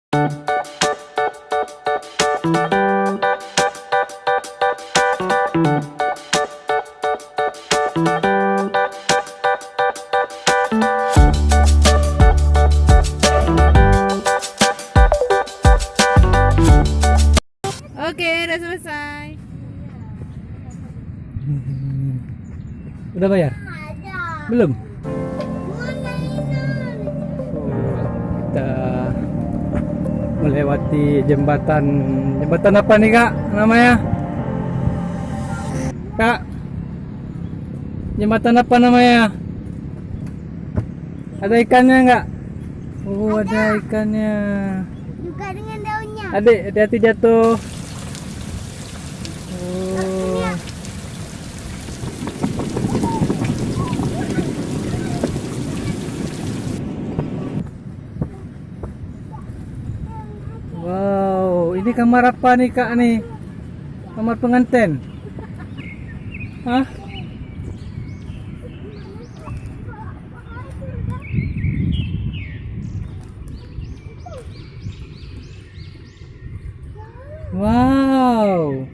Oke, udah selesai. Udah bayar? Belum? Kita melewati jembatan apa nih kak namanya? Kak, jembatan apa namanya? Ada ikannya nggak? Oh, ada ikannya. Juga dengan daunnya. Adik, hati-hati jatuh. Oh. Wow, ini kamar apa nih kak nih? Kamar pengantin? Hah? Wow,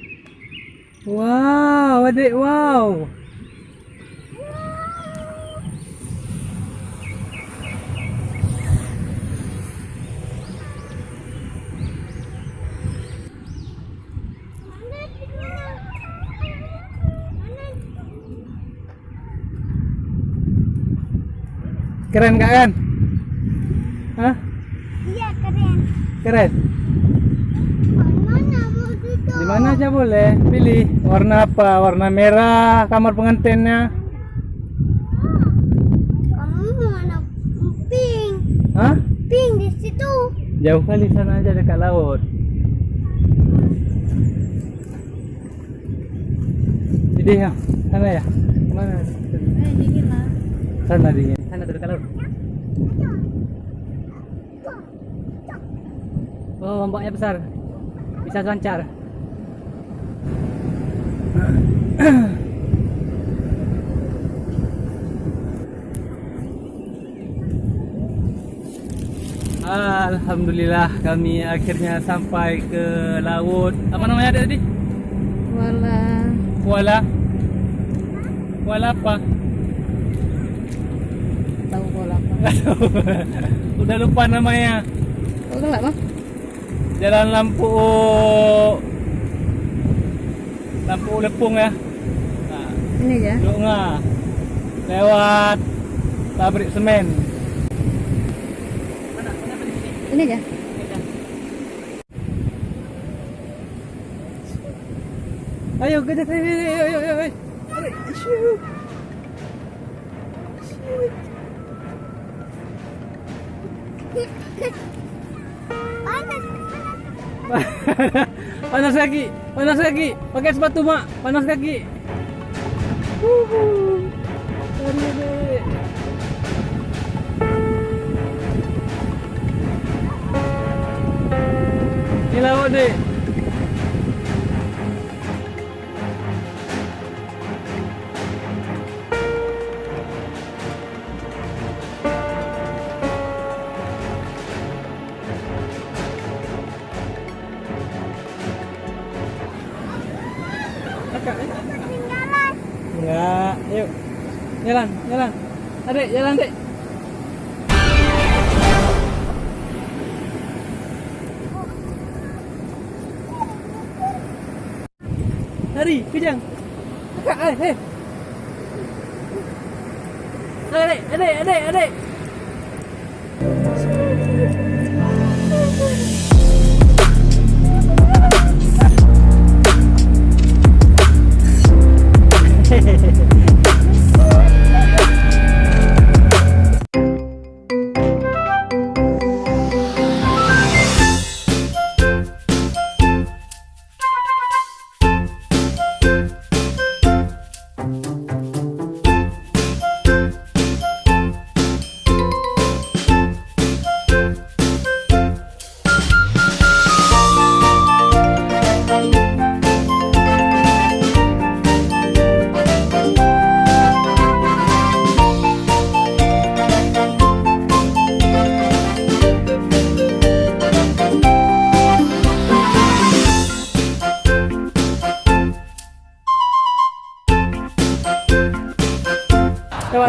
wow, adik, wow. Keren gak kan? Hah? Iya, keren. Keren. Mana mau duduk? Di mana aja boleh pilih. Warna apa? Warna merah kamar pengantinnya. Kamu mana pink? Hah? Pink di situ. Jauh kali sana aja dekat laut. Jadi ya, sana ya. Mana? Dingin lah. Sana dingin. Sana dekat laut. Oh, ombaknya besar. Bisa lancar. Alhamdulillah kami akhirnya sampai ke laut. Apa namanya tadi? Kuala. Kuala. Kuala apa? Tahu kuala apa? Nggak tahu. Udah lupa namanya. Tahu nggak bang? Jalan lampuuk. Lampuuk Leupung ya. Nah, Ini aja. Dunga. Lewat pabrik semen. Ini aja. Ayo kejar, ayo. Shoot. Panas. Panas kaki. Pakai sepatu mak, panas kaki. Adik. Ini laut deh. Kakak, Ketinggalan. enggak, yuk. Jalan. Adik, jalan, Dek. Lari, kejang. Kakak, Adik.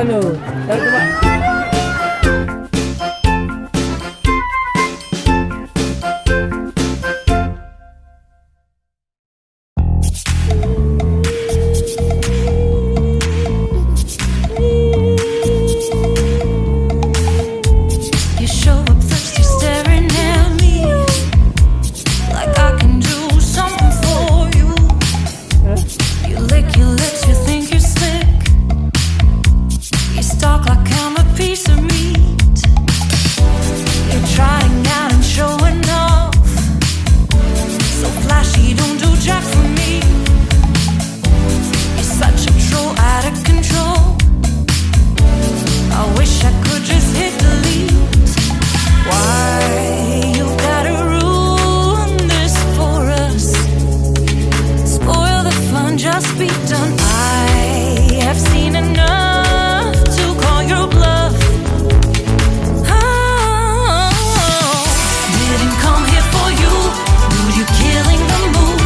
anu. Coba. You show up first, you're staring at me like I can do something for you. You lick your lips, you think you're slick. You stalk like I'm a piece of meat. You're trying out and showing off, so flashy, don't do jack for me. You're such a troll, out of control. I wish I could just hit delete. Why you gotta ruin this for us? Spoil the fun, just be done. I have seen enough to call your bluff. Oh, didn't come here for you. Dude, you killing the mood.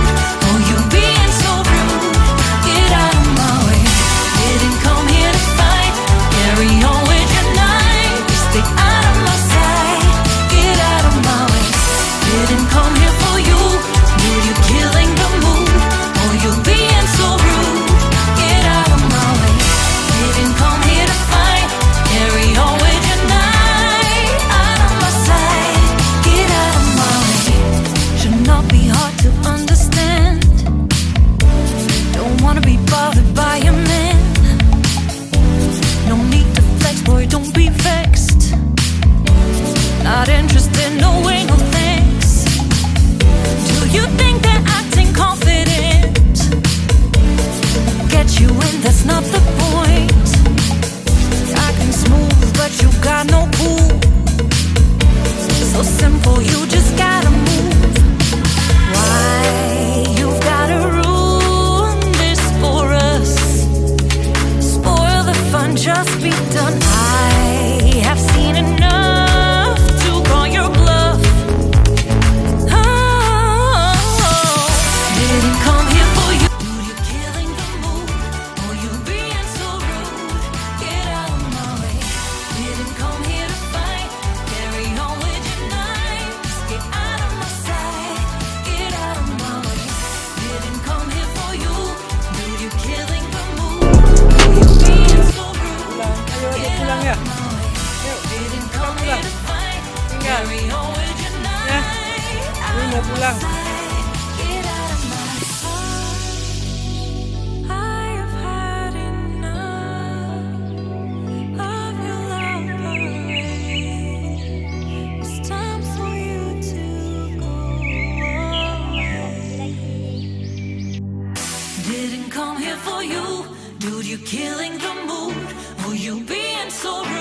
Oh, you being so rude. Get out of my way. Didn't come here to fight. Carry on with your night. Stay out of my sight. Get out of my way. Didn't come here for you. Dude, you killing the mood. Oh, you being so rude. Get out of my way. Didn't come here to fight. Carry on with your night. Out of my sight. Get out of my way. Should not be hard to understand. Don't wanna be bothered by a man. No need to flex, boy, don't be vexed. Not interested, no way, no thanks. Do you think that acting confident get you in? That's not the point. Acting smooth, but you got no cool. So simple, you just gotta move. Why you've gotta ruin this for us? Spoil the fun, just be done. I have seen enough to call your bluff. Oh, didn't come here for you. Dude, you're killing the mood. Oh, you being so rude. Get out of my way. Didn't come here to fight. Carry on with your night. Just get out of my sight. Get out of my way. Didn't come here for you. Dude, you're killing the mood. Oh, you being so rude. Ayo Get pulang out ya. of my way. Didn't come here to fight. Tinggal. Carry on with your night. Ini mau pulang. Get out of my sight. I have had enough of your love parade. It's time for you to go away. Didn't come here for you. Dude, you're killing the mood. Oh, you being so rude.